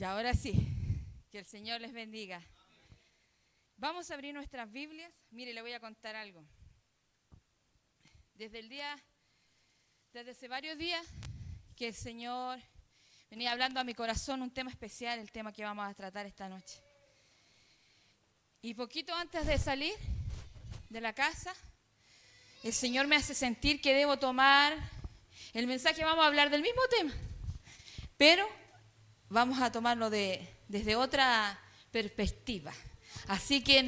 Y ahora sí, que el Señor les bendiga. Vamos a abrir nuestras Biblias. Mire, le voy a contar algo. Desde hace varios días que el Señor venía hablando a mi corazón un tema especial, el tema que vamos a tratar esta noche. Y poquito antes de salir de la casa, el Señor me hace sentir que debo tomar el mensaje. Vamos a hablar del mismo tema, pero vamos a tomarlo desde otra perspectiva. Así que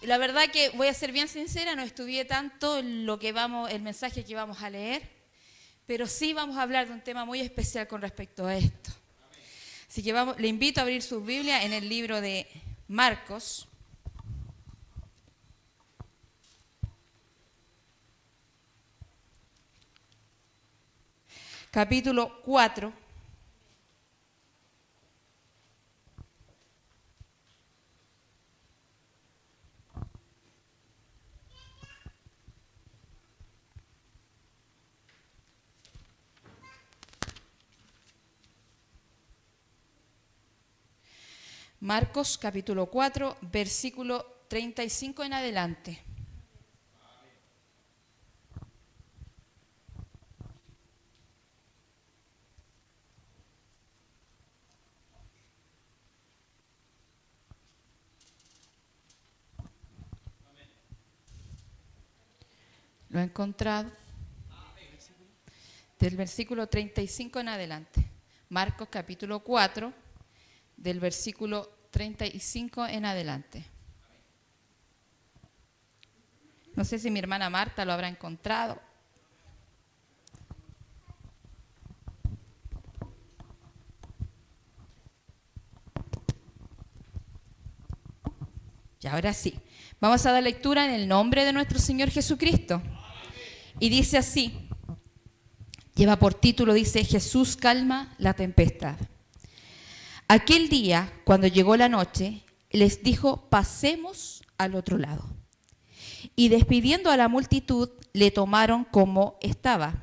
la verdad que voy a ser bien sincera, no estudié tanto el mensaje que vamos a leer, pero sí vamos a hablar de un tema muy especial con respecto a esto. Así que le invito a abrir su Biblia en el libro de Marcos. Capítulo 4. Marcos capítulo 4, versículo 35 en adelante. ¿Lo he encontrado? Del versículo 35 en adelante. Marcos capítulo 4, del versículo 35 en adelante. No sé si mi hermana Marta lo habrá encontrado. Y ahora sí, vamos a dar lectura en el nombre de nuestro Señor Jesucristo. Y dice así, lleva por título, dice, Jesús calma la tempestad. Aquel día, cuando llegó la noche, les dijo, pasemos al otro lado. Y despidiendo a la multitud, le tomaron como estaba,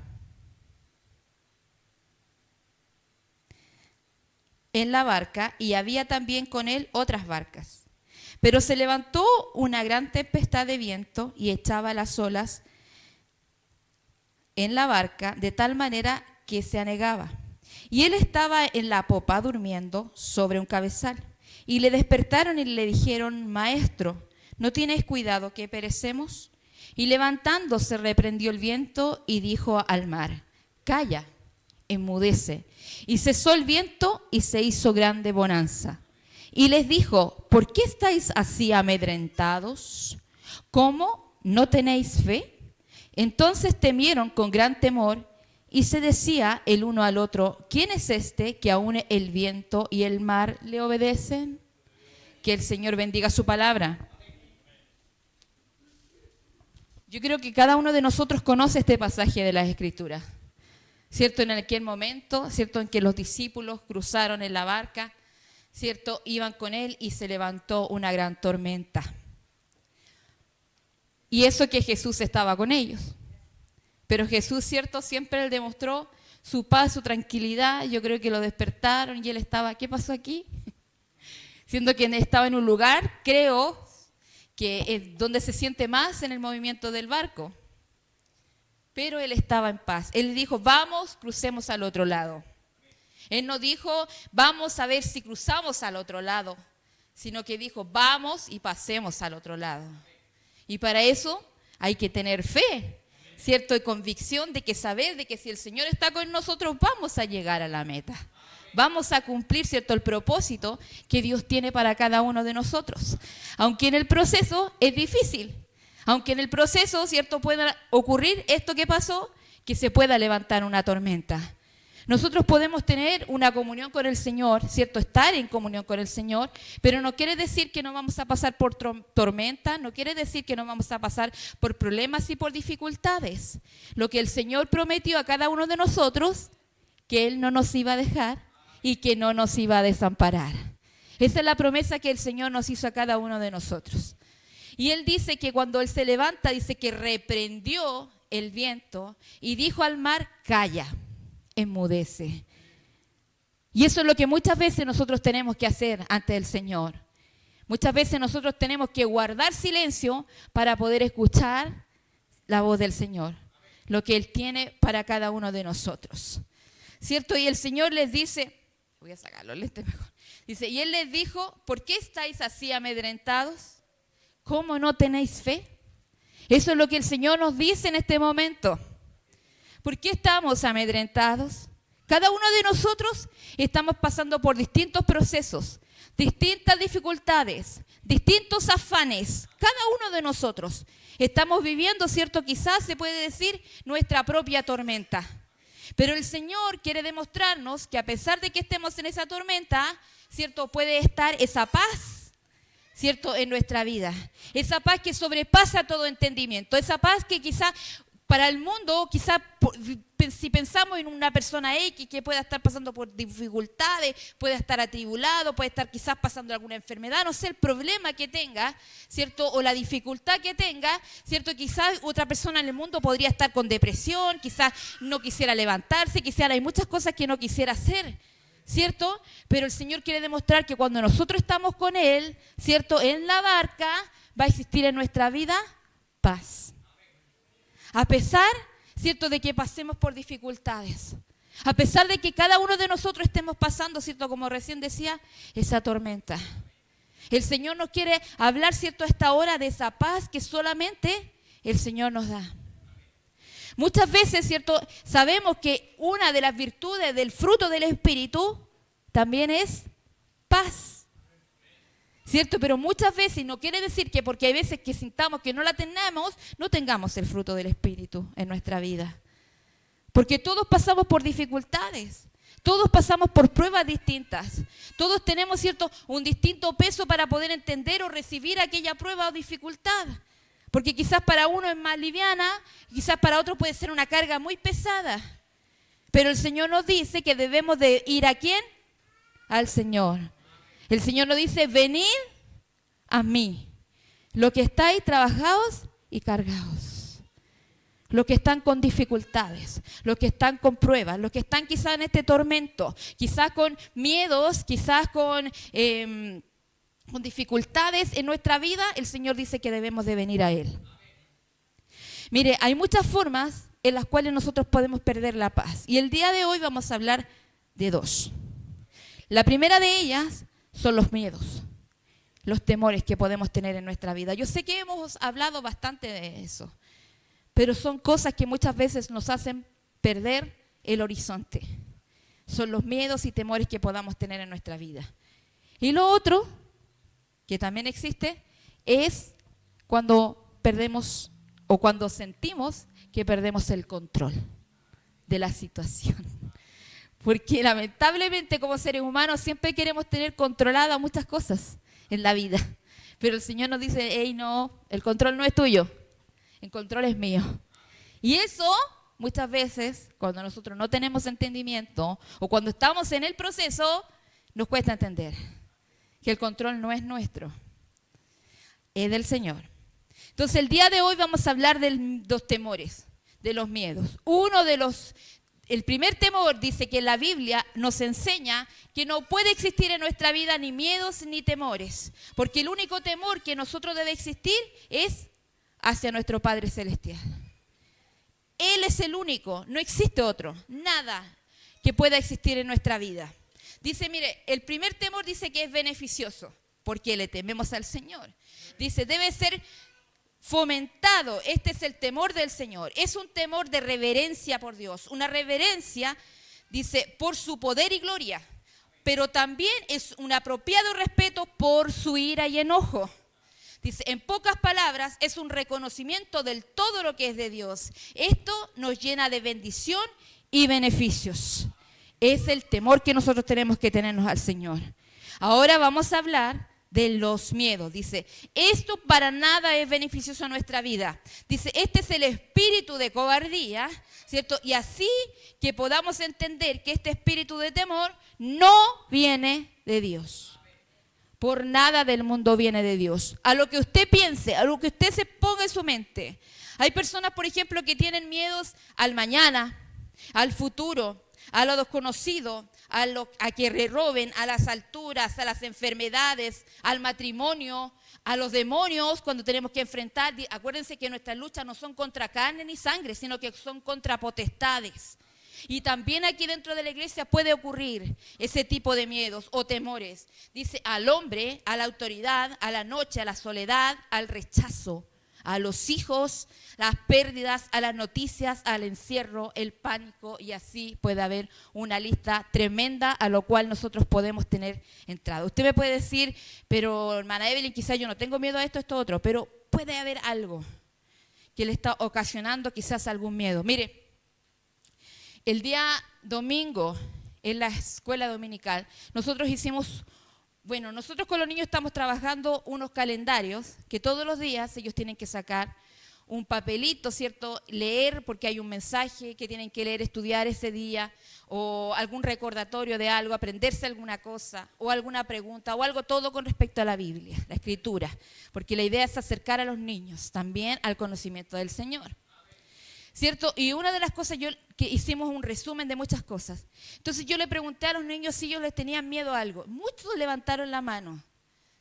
en la barca, y había también con él otras barcas. Pero se levantó una gran tempestad de viento y echaba las olas en la barca de tal manera que se anegaba. Y él estaba en la popa durmiendo sobre un cabezal. Y le despertaron y le dijeron, Maestro, ¿no tienes cuidado que perecemos? Y levantándose reprendió el viento y dijo al mar, Calla, enmudece. Y cesó el viento y se hizo grande bonanza. Y les dijo, ¿por qué estáis así amedrentados? ¿Cómo no tenéis fe? Entonces temieron con gran temor y se decía el uno al otro, ¿quién es este que aún el viento y el mar le obedecen? Que el Señor bendiga su palabra. Yo creo que cada uno de nosotros conoce este pasaje de las Escrituras, ¿cierto? En aquel momento, ¿cierto? En que los discípulos cruzaron en la barca, ¿cierto? Iban con él y se levantó una gran tormenta. Y eso que Jesús estaba con ellos. Pero Jesús, ¿cierto? Siempre él demostró su paz, su tranquilidad. Yo creo que lo despertaron y él estaba, ¿qué pasó aquí? Siendo que estaba en un lugar, creo, que es donde se siente más en el movimiento del barco. Pero él estaba en paz. Él dijo, vamos, crucemos al otro lado. Él no dijo, vamos a ver si cruzamos al otro lado, sino que dijo, vamos y pasemos al otro lado. Y para eso hay que tener fe, ¿cierto? Y convicción de que saber de que si el Señor está con nosotros, vamos a llegar a la meta. Vamos a cumplir, ¿cierto?, el propósito que Dios tiene para cada uno de nosotros. Aunque en el proceso es difícil, aunque en el proceso, ¿cierto?, pueda ocurrir esto que pasó, que se pueda levantar una tormenta. Nosotros podemos tener una comunión con el Señor, ¿cierto? Estar en comunión con el Señor, pero no quiere decir que no vamos a pasar por tormentas, no quiere decir que no vamos a pasar por problemas y por dificultades. Lo que el Señor prometió a cada uno de nosotros, que Él no nos iba a dejar y que no nos iba a desamparar. Esa es la promesa que el Señor nos hizo a cada uno de nosotros. Y Él dice que cuando Él se levanta, dice que reprendió el viento y dijo al mar, calla. Enmudece. Y eso es lo que muchas veces nosotros tenemos que hacer ante el Señor. Muchas veces nosotros tenemos que guardar silencio para poder escuchar la voz del Señor, lo que Él tiene para cada uno de nosotros. ¿Cierto? Y el Señor les dice, voy a sacar los lentes mejor. Dice, y Él les dijo, ¿por qué estáis así amedrentados? ¿Cómo no tenéis fe? Eso es lo que el Señor nos dice en este momento. ¿Por qué estamos amedrentados? Cada uno de nosotros estamos pasando por distintos procesos, distintas dificultades, distintos afanes. Cada uno de nosotros estamos viviendo, ¿cierto? Quizás se puede decir nuestra propia tormenta. Pero el Señor quiere demostrarnos que a pesar de que estemos en esa tormenta, ¿cierto? Puede estar esa paz, ¿cierto? En nuestra vida. Esa paz que sobrepasa todo entendimiento. Esa paz que quizás para el mundo, quizás si pensamos en una persona X que pueda estar pasando por dificultades, pueda estar atribulado, puede estar quizás pasando alguna enfermedad, no sé, el problema que tenga, ¿cierto? O la dificultad que tenga, ¿cierto? Quizás otra persona en el mundo podría estar con depresión, quizás no quisiera levantarse, quizás hay muchas cosas que no quisiera hacer, ¿cierto? Pero el Señor quiere demostrar que cuando nosotros estamos con Él, ¿cierto? En la barca va a existir en nuestra vida paz. A pesar, ¿cierto?, de que pasemos por dificultades. A pesar de que cada uno de nosotros estemos pasando, ¿cierto?, como recién decía, esa tormenta. El Señor nos quiere hablar, ¿cierto?, a esta hora de esa paz que solamente el Señor nos da. Muchas veces, ¿cierto?, sabemos que una de las virtudes del fruto del Espíritu también es paz. ¿Cierto? Pero muchas veces no quiere decir que porque hay veces que sintamos que no la tenemos, no tengamos el fruto del Espíritu en nuestra vida. Porque todos pasamos por dificultades, todos pasamos por pruebas distintas, todos tenemos, ¿cierto?, un distinto peso para poder entender o recibir aquella prueba o dificultad. Porque quizás para uno es más liviana, quizás para otro puede ser una carga muy pesada. Pero el Señor nos dice que debemos de ir ¿a quién? Al Señor. El Señor nos dice, venid a mí, los que estáis trabajados y cargados, los que están con dificultades, los que están con pruebas, los que están quizás en este tormento, quizás con miedos, quizás con dificultades en nuestra vida, el Señor dice que debemos de venir a Él. Mire, hay muchas formas en las cuales nosotros podemos perder la paz. Y el día de hoy vamos a hablar de dos. La primera de ellas son los miedos, los temores que podemos tener en nuestra vida. Yo sé que hemos hablado bastante de eso, pero son cosas que muchas veces nos hacen perder el horizonte. Son los miedos y temores que podamos tener en nuestra vida. Y lo otro, que también existe, es cuando perdemos o cuando sentimos que perdemos el control de la situación. Porque lamentablemente como seres humanos siempre queremos tener controladas muchas cosas en la vida. Pero el Señor nos dice, hey, no, el control no es tuyo, el control es mío. Y eso muchas veces, cuando nosotros no tenemos entendimiento o cuando estamos en el proceso, nos cuesta entender que el control no es nuestro, es del Señor. Entonces el día de hoy vamos a hablar de los temores, de los miedos. El primer temor dice que la Biblia nos enseña que no puede existir en nuestra vida ni miedos ni temores, porque el único temor que nosotros debe existir es hacia nuestro Padre Celestial. Él es el único, no existe otro, nada que pueda existir en nuestra vida. Dice, mire, el primer temor dice que es beneficioso, porque le tememos al Señor. Dice, debe ser fomentado, este es el temor del Señor, es un temor de reverencia por Dios, una reverencia, dice, por su poder y gloria, pero también es un apropiado respeto por su ira y enojo. Dice, en pocas palabras, es un reconocimiento del todo lo que es de Dios. Esto nos llena de bendición y beneficios. Es el temor que nosotros tenemos que tenernos al Señor. Ahora vamos a hablar de los miedos. Dice, esto para nada es beneficioso a nuestra vida. Dice, este es el espíritu de cobardía, ¿cierto? Y así que podamos entender que este espíritu de temor no viene de Dios. Por nada del mundo viene de Dios. A lo que usted piense, a lo que usted se ponga en su mente. Hay personas, por ejemplo, que tienen miedos al mañana, al futuro, a lo desconocido, a que le roben, a las alturas, a las enfermedades, al matrimonio, a los demonios cuando tenemos que enfrentar. Acuérdense que nuestras luchas no son contra carne ni sangre, sino que son contra potestades. Y también aquí dentro de la iglesia puede ocurrir ese tipo de miedos o temores. Dice al hombre, a la autoridad, a la noche, a la soledad, al rechazo, a los hijos, las pérdidas, a las noticias, al encierro, el pánico, y así puede haber una lista tremenda a lo cual nosotros podemos tener entrada. Usted me puede decir, pero hermana Evelyn, quizás yo no tengo miedo a esto, otro, pero puede haber algo que le está ocasionando quizás algún miedo. Mire, el día domingo, en la escuela dominical, nosotros con los niños estamos trabajando unos calendarios que todos los días ellos tienen que sacar un papelito, ¿cierto? Leer, porque hay un mensaje que tienen que leer, estudiar ese día, o algún recordatorio de algo, aprenderse alguna cosa, o alguna pregunta, o algo todo con respecto a la Biblia, la Escritura, porque la idea es acercar a los niños también al conocimiento del Señor. ¿Cierto? Y una de las cosas que hicimos un resumen de muchas cosas. Entonces yo le pregunté a los niños si ellos les tenían miedo a algo. Muchos levantaron la mano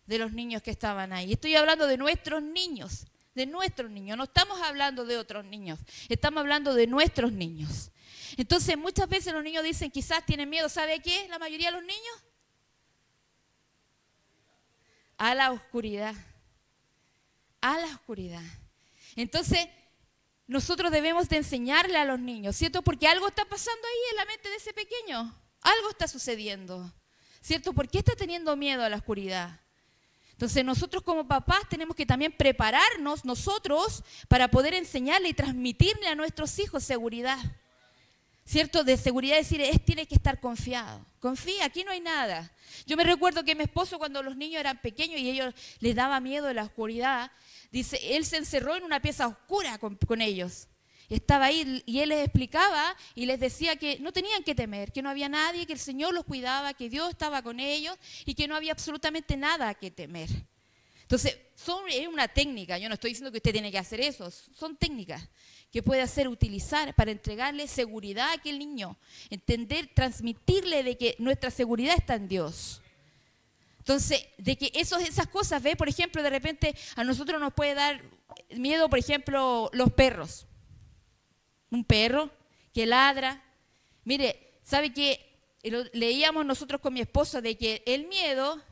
de los niños que estaban ahí. Estoy hablando de nuestros niños, no estamos hablando de otros niños, estamos hablando de nuestros niños. Entonces muchas veces los niños dicen, quizás tienen miedo, ¿sabe qué? La mayoría de los niños a la oscuridad. Entonces nosotros debemos de enseñarle a los niños, ¿cierto? Porque algo está pasando ahí en la mente de ese pequeño. Algo está sucediendo, ¿cierto? ¿Por qué está teniendo miedo a la oscuridad? Entonces nosotros como papás tenemos que también prepararnos nosotros para poder enseñarle y transmitirle a nuestros hijos seguridad. ¿Cierto? De seguridad, decir, tiene que estar confiado. Confía, aquí no hay nada. Yo me recuerdo que mi esposo, cuando los niños eran pequeños y ellos les daba miedo de la oscuridad, dice, él se encerró en una pieza oscura con ellos. Estaba ahí y él les explicaba y les decía que no tenían que temer, que no había nadie, que el Señor los cuidaba, que Dios estaba con ellos y que no había absolutamente nada que temer. Entonces, es una técnica, yo no estoy diciendo que usted tiene que hacer eso, son técnicas que puede utilizar para entregarle seguridad a aquel niño, entender, transmitirle de que nuestra seguridad está en Dios. Entonces, de que esas cosas, por ejemplo, de repente a nosotros nos puede dar miedo, por ejemplo, los perros. Un perro que ladra. Mire, ¿sabe qué? Leíamos nosotros con mi esposo de que el miedo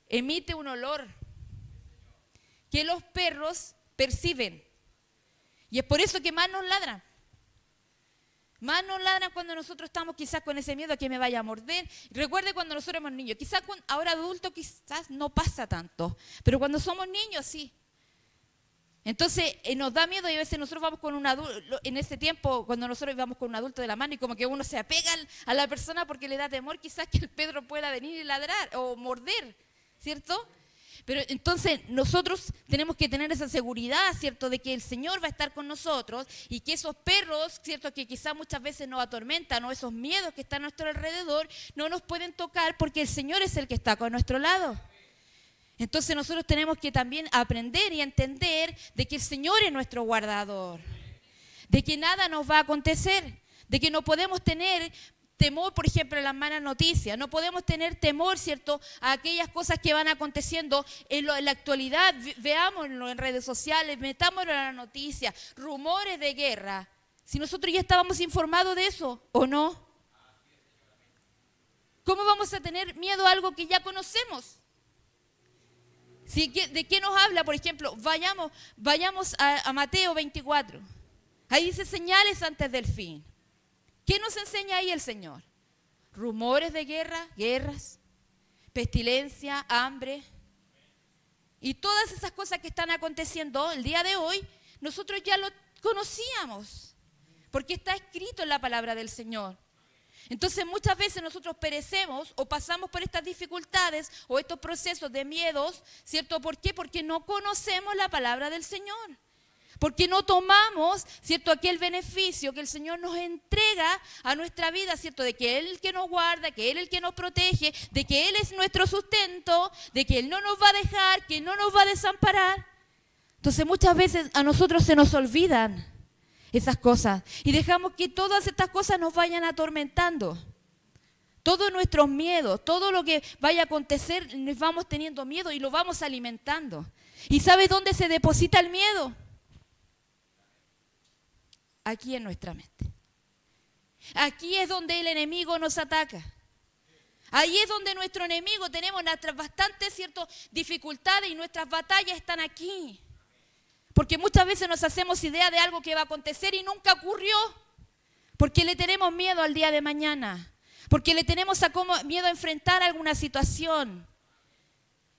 emite un olor que los perros perciben. Y es por eso que más nos ladran. Más nos ladran cuando nosotros estamos quizás con ese miedo a que me vaya a morder. Recuerde cuando nosotros éramos niños. Quizás ahora adultos quizás no pasa tanto. Pero cuando somos niños sí. Entonces nos da miedo y a veces nosotros vamos con un adulto, en ese tiempo cuando nosotros íbamos con un adulto de la mano y como que uno se apega a la persona porque le da temor quizás que el Pedro pueda venir y ladrar o morder, ¿cierto? Pero entonces nosotros tenemos que tener esa seguridad, ¿cierto? De que el Señor va a estar con nosotros y que esos perros, ¿cierto? Que quizás muchas veces nos atormentan o esos miedos que están a nuestro alrededor no nos pueden tocar porque el Señor es el que está con nuestro lado. Entonces nosotros tenemos que también aprender y entender de que el Señor es nuestro guardador, de que nada nos va a acontecer, de que no podemos tener temor, por ejemplo, a las malas noticias, no podemos tener temor, ¿cierto?, a aquellas cosas que van aconteciendo en la actualidad, veámoslo en redes sociales, metámoslo en la noticia, rumores de guerra, si nosotros ya estábamos informados de eso, ¿o no? ¿Cómo vamos a tener miedo a algo que ya conocemos? ¿De qué nos habla? Por ejemplo, vayamos a Mateo 24. Ahí dice señales antes del fin. ¿Qué nos enseña ahí el Señor? Rumores de guerra, guerras, pestilencia, hambre. Y todas esas cosas que están aconteciendo el día de hoy, nosotros ya lo conocíamos. Porque está escrito en la palabra del Señor. Entonces muchas veces nosotros perecemos o pasamos por estas dificultades o estos procesos de miedos, ¿cierto? ¿Por qué? Porque no conocemos la palabra del Señor. Porque no tomamos, ¿cierto?, aquel beneficio que el Señor nos entrega a nuestra vida, ¿cierto? De que Él es el que nos guarda, que Él es el que nos protege, de que Él es nuestro sustento, de que Él no nos va a dejar, que no nos va a desamparar. Entonces muchas veces a nosotros se nos olvidan esas cosas y dejamos que todas estas cosas nos vayan atormentando. todos nuestros miedos, todo lo que vaya a acontecer, nos vamos teniendo miedo y lo vamos alimentando. ¿Y sabes dónde se deposita el miedo? Aquí en nuestra mente. Aquí es donde el enemigo nos ataca. Ahí es donde nuestro enemigo tenemos nuestras bastantes dificultades y nuestras batallas están aquí. Porque muchas veces nos hacemos idea de algo que va a acontecer y nunca ocurrió. Porque le tenemos miedo al día de mañana. Porque le tenemos miedo a enfrentar alguna situación.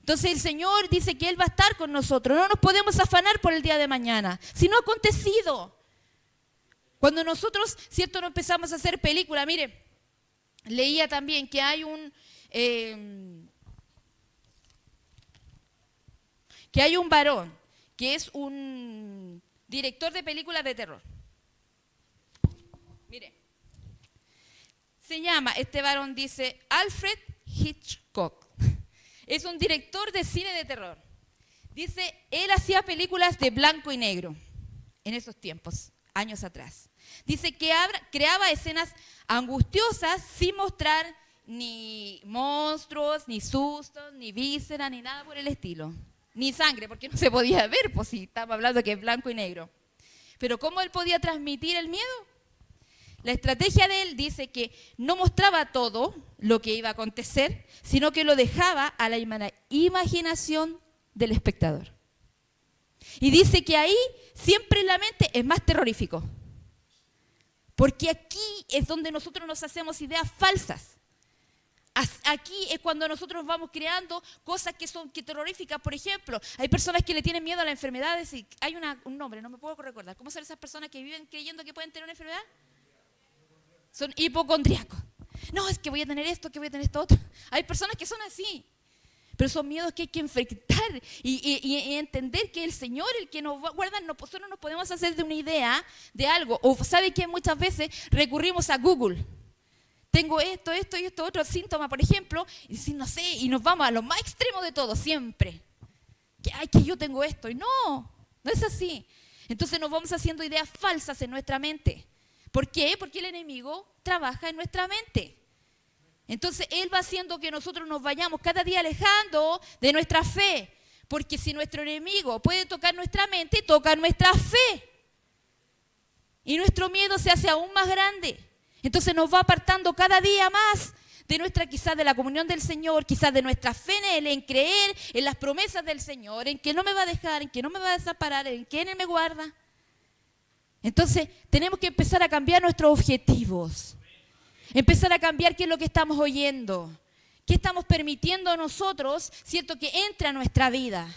Entonces el Señor dice que Él va a estar con nosotros. No nos podemos afanar por el día de mañana. Si no ha acontecido. Cuando nosotros, no empezamos a hacer película, mire, leía también que hay un varón que es un director de películas de terror. Mire, este varón dice Alfred Hitchcock. Es un director de cine de terror. Dice, él hacía películas de blanco y negro en esos tiempos, años atrás. Dice que creaba escenas angustiosas sin mostrar ni monstruos, ni sustos, ni vísceras, ni nada por el estilo. Ni sangre, porque no se podía ver, pues si estamos hablando que es blanco y negro. Pero ¿cómo él podía transmitir el miedo? La estrategia de él dice que no mostraba todo lo que iba a acontecer, sino que lo dejaba a la imaginación del espectador. Y dice que ahí siempre en la mente es más terrorífico. Porque aquí es donde nosotros nos hacemos ideas falsas. Aquí es cuando nosotros vamos creando cosas que son terroríficas. Por ejemplo, hay personas que le tienen miedo a las enfermedades y hay un nombre, no me puedo recordar. ¿Cómo son esas personas que viven creyendo que pueden tener una enfermedad? Son hipocondríacos. No, es que voy a tener esto, que voy a tener esto otro. Hay personas que son así. Pero son miedos que hay que enfrentar y entender que el Señor, el que nos guarda, nosotros no nos podemos hacer de una idea de algo. O sabe que muchas veces recurrimos a Google. Tengo esto y esto otro síntoma, por ejemplo, y si no sé, y nos vamos a lo más extremo de todo, siempre. Que yo tengo esto. Y no es así. Entonces nos vamos haciendo ideas falsas en nuestra mente. ¿Por qué? Porque el enemigo trabaja en nuestra mente. Entonces Él va haciendo que nosotros nos vayamos cada día alejando de nuestra fe. Porque si nuestro enemigo puede tocar nuestra mente, toca nuestra fe. Y nuestro miedo se hace aún más grande. Entonces nos va apartando cada día más quizás de la comunión del Señor, quizás de nuestra fe en Él, en creer en las promesas del Señor, en que no me va a dejar, en que no me va a desamparar, en que Él me guarda. Entonces tenemos que empezar a cambiar nuestros objetivos. Empezar a cambiar qué es lo que estamos oyendo, qué estamos permitiendo nosotros, que entre a nuestra vida.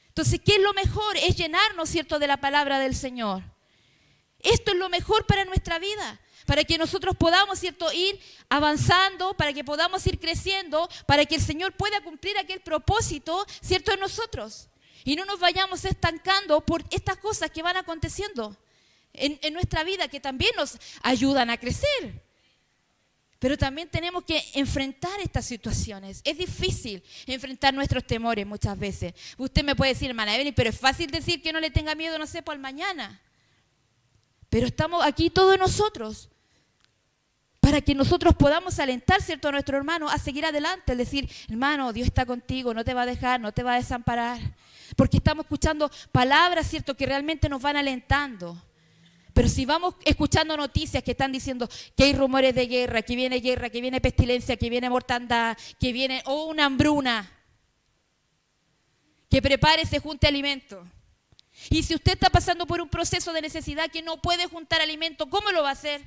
Entonces, ¿qué es lo mejor? Es llenarnos, de la palabra del Señor. Esto es lo mejor para nuestra vida, para que nosotros podamos, ir avanzando, para que podamos ir creciendo, para que el Señor pueda cumplir aquel propósito, en nosotros. Y no nos vayamos estancando por estas cosas que van aconteciendo en nuestra vida, que también nos ayudan a crecer. Pero también tenemos que enfrentar estas situaciones. Es difícil enfrentar nuestros temores muchas veces. Usted me puede decir, hermana Evelyn, pero es fácil decir que no le tenga miedo, no sé, por el mañana. Pero estamos aquí todos nosotros para que nosotros podamos alentar, a nuestro hermano a seguir adelante. Es decir, hermano, Dios está contigo, no te va a dejar, no te va a desamparar. Porque estamos escuchando palabras, que realmente nos van alentando. Pero si vamos escuchando noticias que están diciendo que hay rumores de guerra, que viene pestilencia, que viene mortandad, que viene una hambruna, que prepárese, junte alimento. Y si usted está pasando por un proceso de necesidad que no puede juntar alimento, ¿cómo lo va a hacer?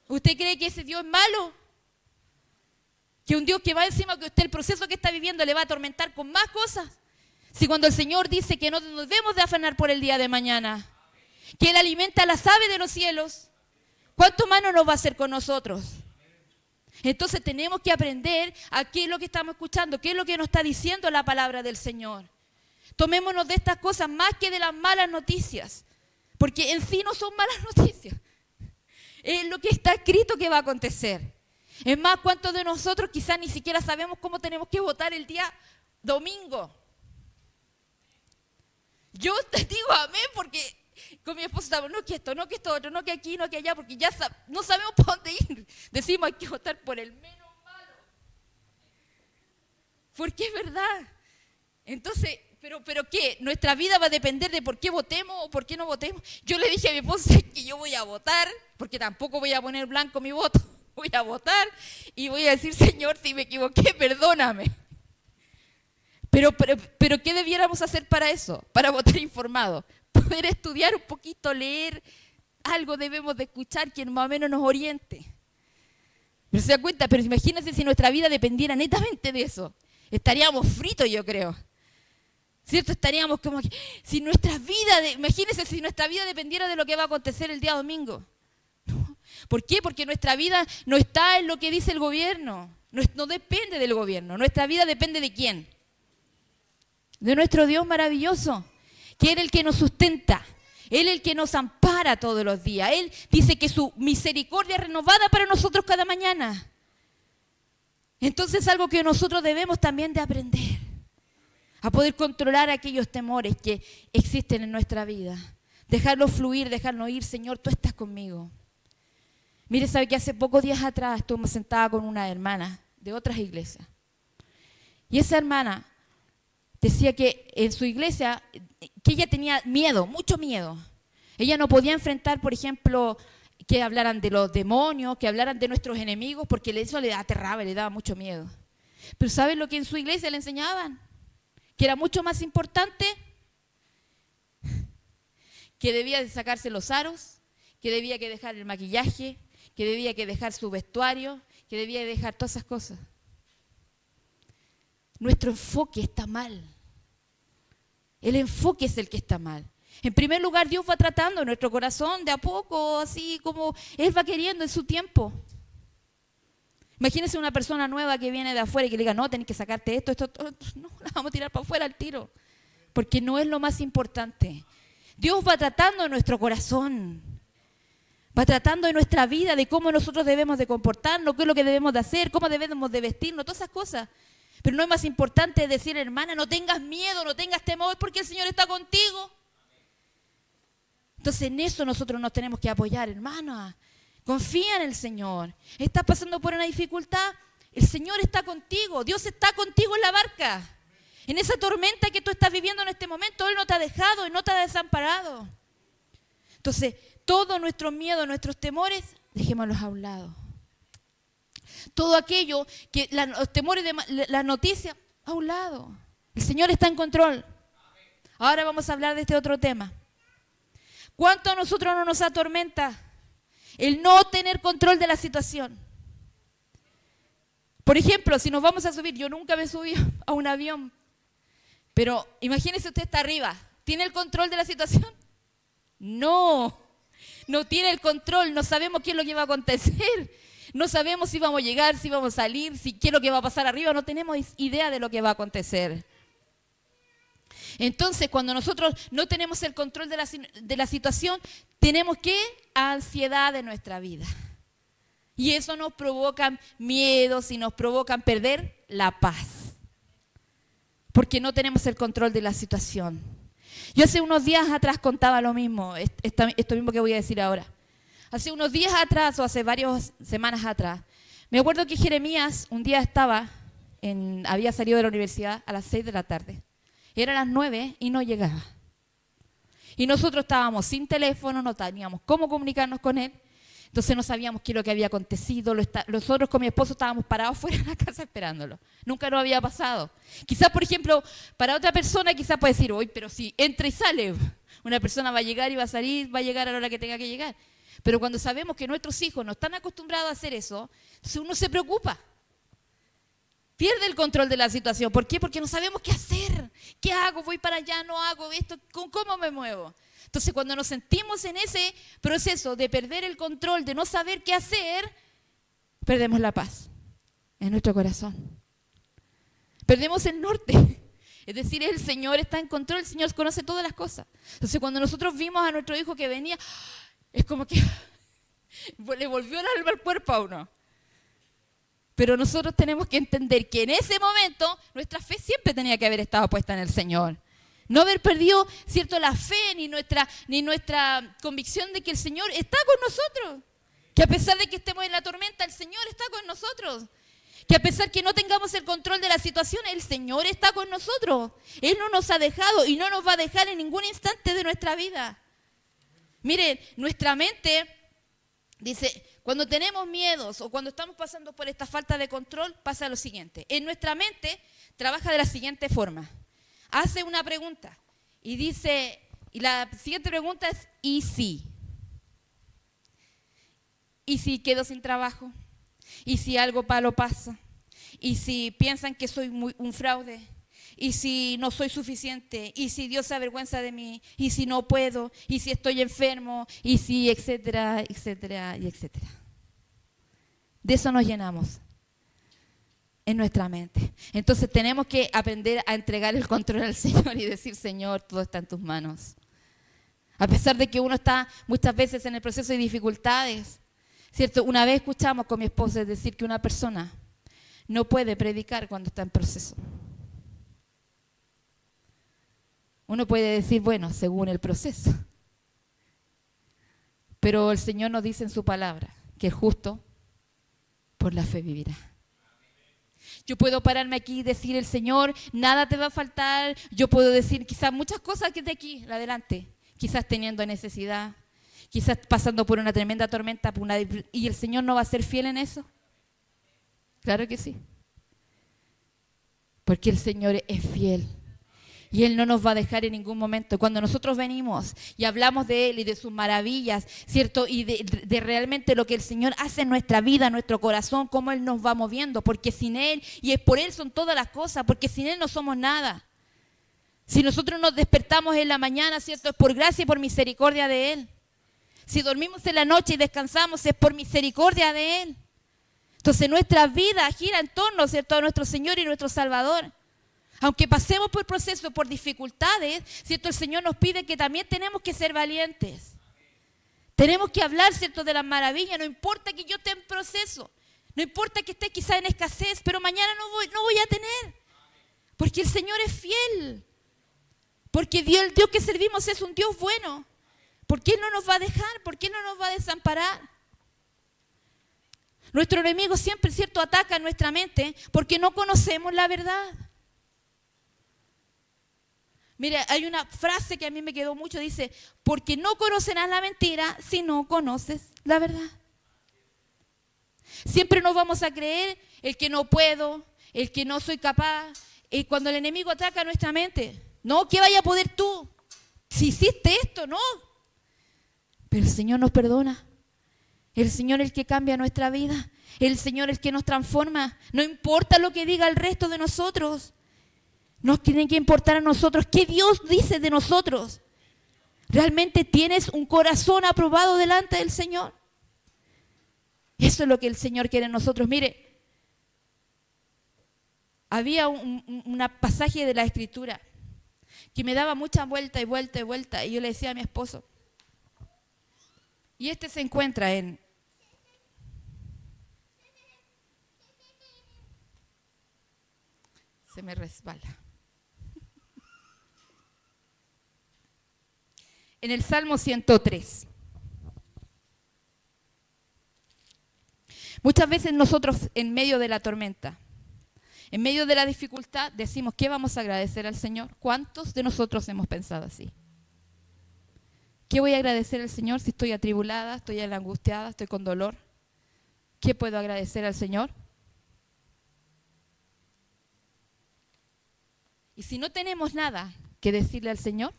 ¿Usted cree que ese Dios es malo? Que un Dios que va encima que usted, el proceso que está viviendo, le va a atormentar con más cosas. Si cuando el Señor dice que no nos debemos de afanar por el día de mañana, que Él alimenta a las aves de los cielos, ¿cuánto más no nos va a hacer con nosotros? Entonces tenemos que aprender a qué es lo que estamos escuchando, qué es lo que nos está diciendo la palabra del Señor. Tomémonos de estas cosas más que de las malas noticias, porque en sí no son malas noticias. Es lo que está escrito que va a acontecer. Es más, ¿cuántos de nosotros quizás ni siquiera sabemos cómo tenemos que votar el día domingo? Yo te digo amén porque con mi esposo estamos, no que esto, no que esto otro, no que aquí, no que allá, porque ya no sabemos para dónde ir. Decimos, hay que votar por el menos malo. Porque es verdad. Entonces, ¿pero qué? ¿Nuestra vida va a depender de por qué votemos o por qué no votemos? Yo le dije a mi esposo que yo voy a votar, porque tampoco voy a poner blanco mi voto. Voy a votar y voy a decir, Señor, si me equivoqué, perdóname. Pero ¿qué debiéramos hacer para eso? Para votar informado. Poder estudiar un poquito, leer, algo debemos de escuchar quien más o menos nos oriente. Pero se da cuenta, pero imagínense si nuestra vida dependiera netamente de eso. Estaríamos fritos, yo creo. ¿Cierto? Estaríamos como que, si nuestra vida, imagínense si nuestra vida dependiera de lo que va a acontecer el día domingo. ¿Por qué? Porque nuestra vida no está en lo que dice el gobierno. No depende del gobierno. Nuestra vida depende ¿de quién? De nuestro Dios maravilloso, que Él es el que nos sustenta. Él es el que nos ampara todos los días. Él dice que su misericordia es renovada para nosotros cada mañana. Entonces es algo que nosotros debemos también de aprender. A poder controlar aquellos temores que existen en nuestra vida. Dejarlos fluir, dejarnos ir. Señor, tú estás conmigo. Mire, sabe que hace pocos días atrás estuve sentada con una hermana de otras iglesias. Y esa hermana decía que en su iglesia, que ella tenía miedo, mucho miedo. Ella no podía enfrentar, por ejemplo, que hablaran de los demonios, que hablaran de nuestros enemigos, porque eso le aterraba, le daba mucho miedo. Pero ¿saben lo que en su iglesia le enseñaban? Que era mucho más importante, que debía de sacarse los aros, que debía que dejar el maquillaje, que debía que dejar su vestuario, que debía de dejar todas esas cosas. Nuestro enfoque está mal. El enfoque es el que está mal. En primer lugar, Dios va tratando nuestro corazón de a poco, así como Él va queriendo en su tiempo. Imagínense una persona nueva que viene de afuera y que le diga, no, tenés que sacarte esto. No, la vamos a tirar para afuera al tiro. Porque no es lo más importante. Dios va tratando nuestro corazón. Va tratando de nuestra vida, de cómo nosotros debemos de comportarnos, qué es lo que debemos de hacer, cómo debemos de vestirnos, todas esas cosas. Pero no es más importante decir, hermana, no tengas miedo, no tengas temor, porque el Señor está contigo. Entonces en eso nosotros nos tenemos que apoyar, hermana. Confía en el Señor. Estás pasando por una dificultad, el Señor está contigo, Dios está contigo en la barca. En esa tormenta que tú estás viviendo en este momento, Él no te ha dejado, Él no te ha desamparado. Entonces, todos nuestros miedos, nuestros temores, dejémoslos a un lado. Todo aquello, que los temores de las noticias, a un lado. El Señor está en control. Ahora vamos a hablar de este otro tema. ¿Cuánto a nosotros no nos atormenta el no tener control de la situación? Por ejemplo, si nos vamos a subir, yo nunca me subí a un avión, pero imagínese usted está arriba, ¿tiene el control de la situación? No tiene el control, no sabemos qué es lo que va a acontecer, no sabemos si vamos a llegar, si vamos a salir, qué es lo que va a pasar arriba, no tenemos idea de lo que va a acontecer. Entonces, cuando nosotros no tenemos el control de la situación, tenemos ¿qué? Ansiedad en nuestra vida. Y eso nos provoca miedos y nos provoca perder la paz. Porque no tenemos el control de la situación. Yo hace unos días atrás contaba lo mismo, esto mismo que voy a decir ahora. Hace unos días atrás, o hace varias semanas atrás, me acuerdo que Jeremías un día había salido de la universidad a las 6 de la tarde. Eran las 9 y no llegaba. Y nosotros estábamos sin teléfono, no teníamos cómo comunicarnos con él. Entonces no sabíamos qué es lo que había acontecido. Nosotros con mi esposo estábamos parados fuera de la casa esperándolo. Nunca nos había pasado. Quizás, por ejemplo, para otra persona quizás puede decir, uy, pero si entra y sale, una persona va a llegar y va a salir, va a llegar a la hora que tenga que llegar. Pero cuando sabemos que nuestros hijos no están acostumbrados a hacer eso, entonces uno se preocupa. Pierde el control de la situación. ¿Por qué? Porque no sabemos qué hacer. ¿Qué hago? ¿Voy para allá? ¿No hago esto? ¿Cómo me muevo? Entonces, cuando nos sentimos en ese proceso de perder el control, de no saber qué hacer, perdemos la paz en nuestro corazón. Perdemos el norte. Es decir, el Señor está en control, el Señor conoce todas las cosas. Entonces, cuando nosotros vimos a nuestro hijo que venía, es como que le volvió el alma al cuerpo a uno. Pero nosotros tenemos que entender que en ese momento nuestra fe siempre tenía que haber estado puesta en el Señor. No haber perdido, ¿cierto?, la fe ni nuestra convicción de que el Señor está con nosotros. Que a pesar de que estemos en la tormenta, el Señor está con nosotros. Que a pesar que no tengamos el control de la situación, el Señor está con nosotros. Él no nos ha dejado y no nos va a dejar en ningún instante de nuestra vida. Miren, nuestra mente, dice, cuando tenemos miedos o cuando estamos pasando por esta falta de control, pasa lo siguiente. En nuestra mente trabaja de la siguiente forma. Hace una pregunta y dice, y la siguiente pregunta es, ¿y si? ¿Y si quedo sin trabajo? ¿Y si algo malo pasa? ¿Y si piensan que soy un fraude? ¿Y si no soy suficiente? ¿Y si Dios se avergüenza de mí? ¿Y si no puedo? ¿Y si estoy enfermo? ¿Y si etcétera, etcétera y etcétera? De eso nos llenamos en nuestra mente. Entonces tenemos que aprender a entregar el control al Señor y decir, Señor, todo está en tus manos. A pesar de que uno está muchas veces en el proceso de dificultades, ¿cierto? Una vez escuchamos con mi esposa decir que una persona no puede predicar cuando está en proceso. Uno puede decir, bueno, según el proceso. Pero el Señor nos dice en su palabra que el justo por la fe vivirá. Yo puedo pararme aquí y decir, el Señor, nada te va a faltar. Yo puedo decir quizás muchas cosas que de aquí adelante, quizás teniendo necesidad, quizás pasando por una tremenda tormenta, y el Señor no va a ser fiel en eso. Claro que sí. Porque el Señor es fiel. Y Él no nos va a dejar en ningún momento. Cuando nosotros venimos y hablamos de Él y de sus maravillas, ¿cierto? Y de realmente lo que el Señor hace en nuestra vida, en nuestro corazón, cómo Él nos va moviendo. Porque sin Él, y es por Él son todas las cosas, porque sin Él no somos nada. Si nosotros nos despertamos en la mañana, ¿cierto? Es por gracia y por misericordia de Él. Si dormimos en la noche y descansamos, es por misericordia de Él. Entonces nuestra vida gira en torno, ¿cierto?, a nuestro Señor y nuestro Salvador. Aunque pasemos por procesos, por dificultades, ¿cierto? El Señor nos pide que también tenemos que ser valientes. Tenemos que hablar, ¿cierto?, de las maravillas. No importa que yo esté en proceso. No importa que esté quizá en escasez, pero mañana no voy a tener. Porque el Señor es fiel. Porque el Dios que servimos es un Dios bueno. Porque Él no nos va a dejar, porque Él no nos va a desamparar. Nuestro enemigo siempre, ¿cierto?, ataca nuestra mente porque no conocemos la verdad. Mire, hay una frase que a mí me quedó mucho, dice, porque no conocerás la mentira si no conoces la verdad. Siempre nos vamos a creer el que no puedo, el que no soy capaz. Y cuando el enemigo ataca nuestra mente, no, ¿qué vaya a poder tú? Si hiciste esto, no. Pero el Señor nos perdona. El Señor es el que cambia nuestra vida. El Señor es el que nos transforma. No importa lo que diga el resto de nosotros. Nos tiene que importar a nosotros qué Dios dice de nosotros. ¿Realmente tienes un corazón aprobado delante del Señor? Eso es lo que el Señor quiere en nosotros. Mire, había un pasaje de la Escritura que me daba mucha vuelta y vuelta y vuelta, y yo le decía a mi esposo, y se encuentra en se me resbala. En el Salmo 103. Muchas veces nosotros en medio de la tormenta, en medio de la dificultad, decimos, ¿qué vamos a agradecer al Señor? ¿Cuántos de nosotros hemos pensado así? ¿Qué voy a agradecer al Señor si estoy atribulada, estoy angustiada, estoy con dolor? ¿Qué puedo agradecer al Señor? Y si no tenemos nada que decirle al Señor,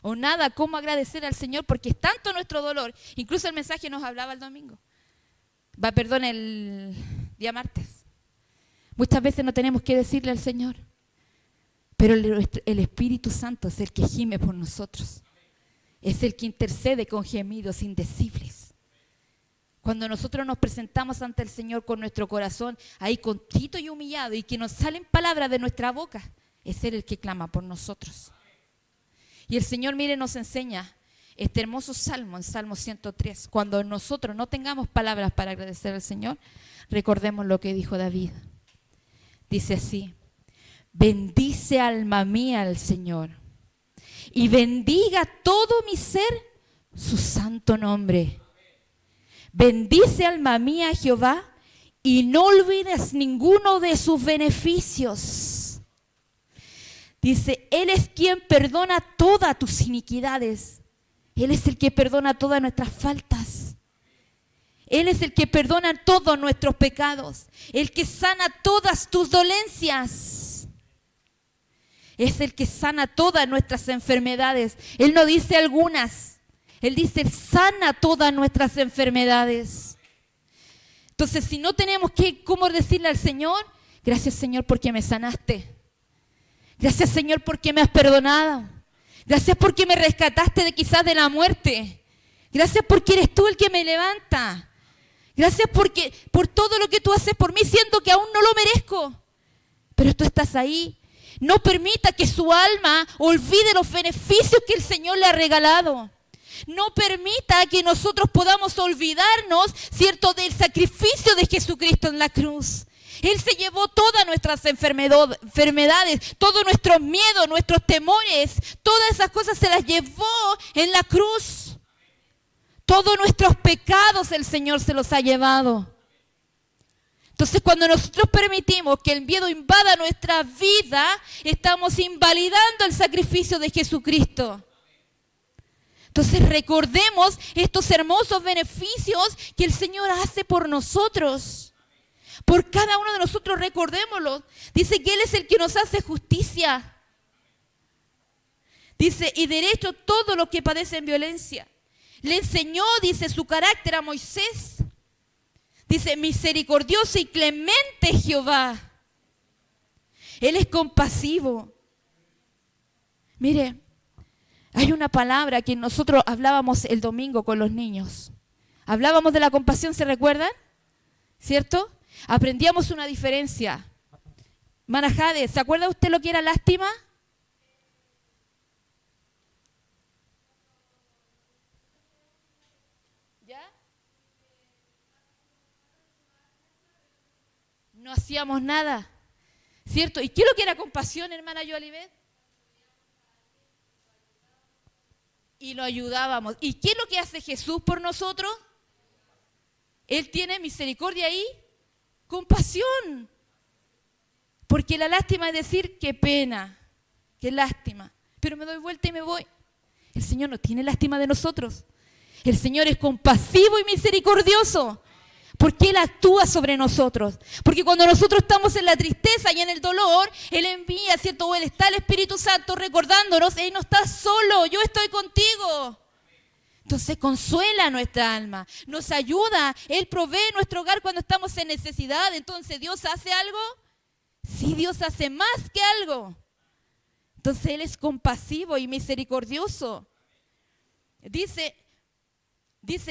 o nada cómo agradecer al Señor, porque es tanto nuestro dolor, incluso el mensaje nos hablaba el domingo, el día martes. Muchas veces no tenemos que decirle al Señor, pero el Espíritu Santo es el que gime por nosotros, es el que intercede con gemidos indecibles. Cuando nosotros nos presentamos ante el Señor con nuestro corazón ahí contrito y humillado y que nos salen palabras de nuestra boca, es Él el que clama por nosotros. Y el Señor, mire, nos enseña este hermoso salmo en Salmo 103. Cuando nosotros no tengamos palabras para agradecer al Señor, recordemos lo que dijo David. Dice así, Bendice alma mía al Señor, y bendiga todo mi ser su santo nombre. Bendice alma mía a Jehová, y no olvides ninguno de sus beneficios. Dice, Él es quien perdona todas tus iniquidades. Él es el que perdona todas nuestras faltas. Él es el que perdona todos nuestros pecados. El que sana todas tus dolencias. Es el que sana todas nuestras enfermedades. Él no dice algunas. Él dice, Él sana todas nuestras enfermedades. Entonces, si no tenemos cómo decirle al Señor, gracias Señor porque me sanaste. Gracias Señor porque me has perdonado. Gracias porque me rescataste de quizás de la muerte. Gracias porque eres tú el que me levanta. Gracias por todo lo que tú haces por mí, siendo que aún no lo merezco. Pero tú estás ahí. No permita que su alma olvide los beneficios que el Señor le ha regalado. No permita que nosotros podamos olvidarnos, ¿cierto?, del sacrificio de Jesucristo en la cruz. Él se llevó todas nuestras enfermedades, todos nuestros miedos, nuestros temores, todas esas cosas se las llevó en la cruz. Todos nuestros pecados el Señor se los ha llevado. Entonces, cuando nosotros permitimos que el miedo invada nuestra vida, estamos invalidando el sacrificio de Jesucristo. Entonces, recordemos estos hermosos beneficios que el Señor hace por nosotros. Por cada uno de nosotros, recordémoslo. Dice que Él es el que nos hace justicia. Dice, y derecho todo lo que padecen violencia. Le enseñó, dice, su carácter a Moisés. Dice, misericordioso y clemente Jehová. Él es compasivo. Mire, hay una palabra que nosotros hablábamos el domingo con los niños. Hablábamos de la compasión, ¿se recuerdan? ¿Cierto? Aprendíamos una diferencia. Manajade, ¿se acuerda usted lo que era lástima? ¿Ya? No hacíamos nada, ¿cierto? ¿Y qué es lo que era compasión, hermana Yolibet? Y lo ayudábamos. ¿Y qué es lo que hace Jesús por nosotros? Él tiene misericordia y compasión. Porque la lástima es decir, qué pena, qué lástima. Pero me doy vuelta y me voy. El Señor no tiene lástima de nosotros. El Señor es compasivo y misericordioso. Porque Él actúa sobre nosotros. Porque cuando nosotros estamos en la tristeza y en el dolor, Él envía, ¿cierto? O Él está el Espíritu Santo recordándonos, Él no está solo, yo estoy contigo. Entonces consuela nuestra alma, nos ayuda, Él provee nuestro hogar cuando estamos en necesidad. Entonces, ¿Dios hace algo? Sí, Dios hace más que algo. Entonces, Él es compasivo y misericordioso. Dice,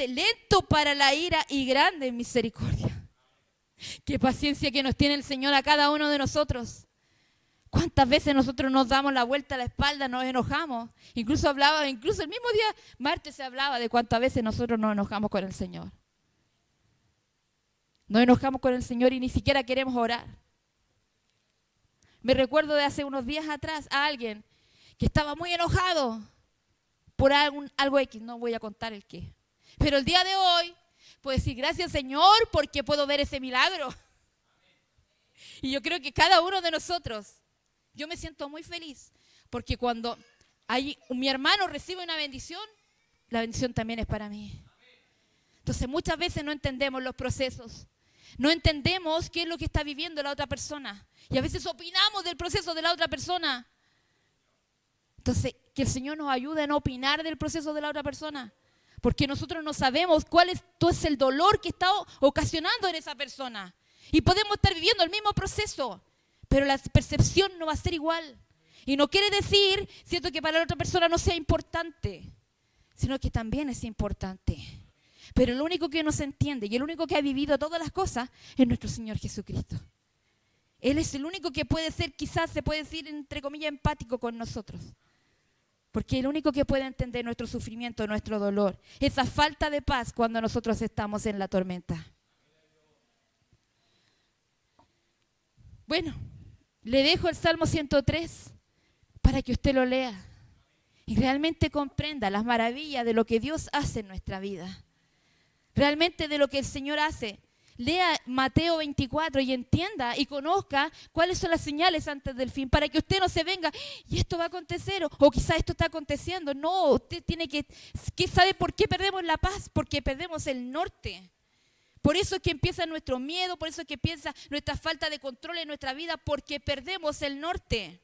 lento para la ira y grande en misericordia. Qué paciencia que nos tiene el Señor a cada uno de nosotros. ¿Cuántas veces nosotros nos damos la vuelta a la espalda, nos enojamos? Incluso el mismo día, martes, se hablaba de cuántas veces nosotros nos enojamos con el Señor. Nos enojamos con el Señor y ni siquiera queremos orar. Me recuerdo de hace unos días atrás a alguien que estaba muy enojado por algo X, no voy a contar el qué. Pero el día de hoy puedo decir gracias Señor porque puedo ver ese milagro. Y yo creo que cada uno de nosotros, yo me siento muy feliz porque cuando mi hermano recibe una bendición, la bendición también es para mí. Entonces muchas veces no entendemos los procesos, no entendemos qué es lo que está viviendo la otra persona y a veces opinamos del proceso de la otra persona. Entonces que el Señor nos ayude a no opinar del proceso de la otra persona. Porque nosotros no sabemos cuál es el dolor que está ocasionando en esa persona. Y podemos estar viviendo el mismo proceso, pero la percepción no va a ser igual. Y no quiere decir, ¿cierto?, que para la otra persona no sea importante, sino que también es importante. Pero el único que nos entiende y el único que ha vivido todas las cosas es nuestro Señor Jesucristo. Él es el único que puede ser, quizás se puede decir, entre comillas, empático con nosotros. Porque el único que puede entender nuestro sufrimiento, nuestro dolor, esa falta de paz cuando nosotros estamos en la tormenta. Bueno, Le dejo el Salmo 103 para que usted lo lea y realmente comprenda las maravillas de lo que Dios hace en nuestra vida. Realmente de lo que el Señor hace. Lea Mateo 24 y entienda y conozca cuáles son las señales antes del fin, para que usted no se venga y esto va a acontecer o quizás esto está aconteciendo. No, usted tiene que sabe por qué perdemos la paz, porque perdemos el norte. Por eso es que empieza nuestro miedo, por eso es que empieza nuestra falta de control en nuestra vida, porque perdemos el norte.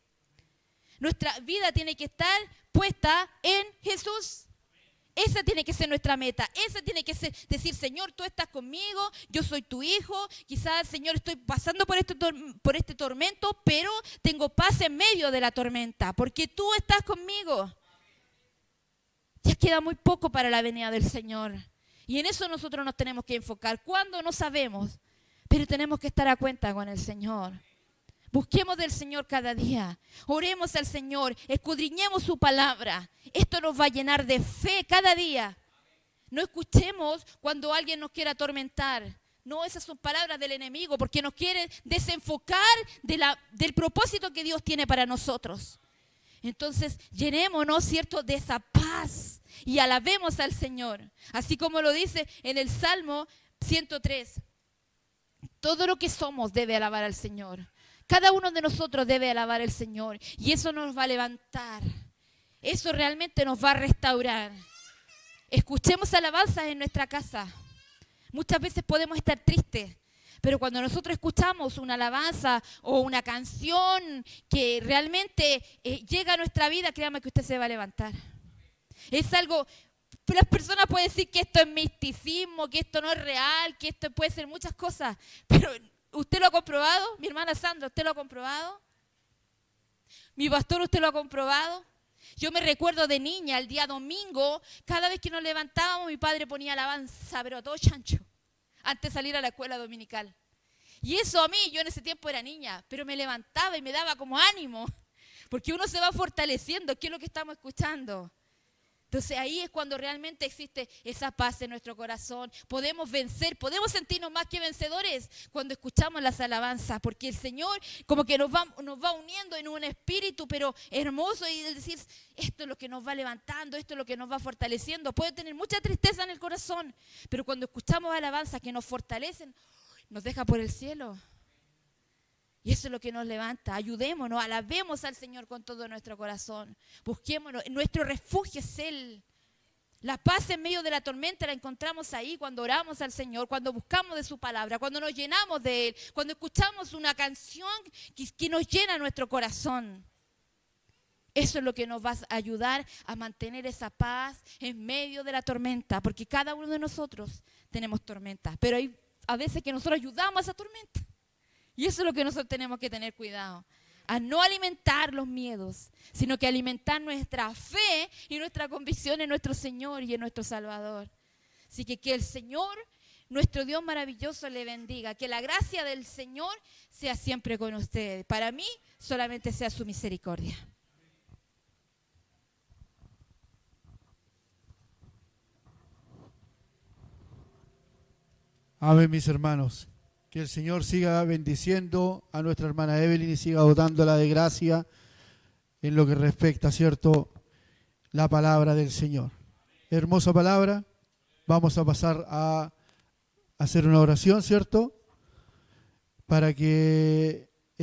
Nuestra vida tiene que estar puesta en Jesús. Esa tiene que ser nuestra meta. Esa tiene que ser decir, Señor, tú estás conmigo, yo soy tu hijo. Quizás, Señor, estoy pasando por este tormento, pero tengo paz en medio de la tormenta, porque tú estás conmigo. Ya queda muy poco para la venida del Señor. Y en eso nosotros nos tenemos que enfocar. ¿Cuándo? No sabemos, pero tenemos que estar a cuenta con el Señor. Busquemos del Señor cada día, oremos al Señor, escudriñemos su palabra. Esto nos va a llenar de fe cada día. No escuchemos cuando alguien nos quiera atormentar. No, esas son palabras del enemigo porque nos quiere desenfocar del propósito que Dios tiene para nosotros. Entonces, llenémonos, ¿cierto?, de esa paz y alabemos al Señor. Así como lo dice en el Salmo 103. Todo lo que somos debe alabar al Señor. Cada uno de nosotros debe alabar al Señor y eso nos va a levantar. Eso realmente nos va a restaurar. Escuchemos alabanzas en nuestra casa. Muchas veces podemos estar tristes, pero cuando nosotros escuchamos una alabanza o una canción que realmente llega a nuestra vida, créame que usted se va a levantar. Es algo, las personas pueden decir que esto es misticismo, que esto no es real, que esto puede ser muchas cosas, pero ¿usted lo ha comprobado? Mi hermana Sandra, ¿usted lo ha comprobado? Mi pastor, ¿usted lo ha comprobado? Yo me recuerdo de niña, el día domingo, cada vez que nos levantábamos, mi padre ponía alabanza, pero a todo chancho, antes de salir a la escuela dominical. Y eso a mí, yo en ese tiempo era niña, pero me levantaba y me daba como ánimo, porque uno se va fortaleciendo, ¿qué es lo que estamos escuchando? Entonces ahí es cuando realmente existe esa paz en nuestro corazón. Podemos vencer, podemos sentirnos más que vencedores cuando escuchamos las alabanzas, porque el Señor como que nos va uniendo en un espíritu, pero hermoso, y decir, esto es lo que nos va levantando, esto es lo que nos va fortaleciendo. Puede tener mucha tristeza en el corazón, pero cuando escuchamos alabanzas que nos fortalecen, nos deja por el cielo. Y eso es lo que nos levanta. Ayudémonos, alabemos al Señor con todo nuestro corazón. Busquémonos. Nuestro refugio es Él. La paz en medio de la tormenta la encontramos ahí cuando oramos al Señor, cuando buscamos de su palabra, cuando nos llenamos de Él, cuando escuchamos una canción que nos llena nuestro corazón. Eso es lo que nos va a ayudar a mantener esa paz en medio de la tormenta, porque cada uno de nosotros tenemos tormentas, pero hay a veces que nosotros ayudamos a esa tormenta. Y eso es lo que nosotros tenemos que tener cuidado. A no alimentar los miedos, sino que alimentar nuestra fe y nuestra convicción en nuestro Señor y en nuestro Salvador. Así que el Señor, nuestro Dios maravilloso, le bendiga. Que la gracia del Señor sea siempre con ustedes. Para mí, solamente sea su misericordia. Amén, mis hermanos. Que el Señor siga bendiciendo a nuestra hermana Evelyn y siga dotándola de gracia en lo que respecta, ¿cierto?, la palabra del Señor. Hermosa palabra. Vamos a pasar a hacer una oración, ¿cierto?, para que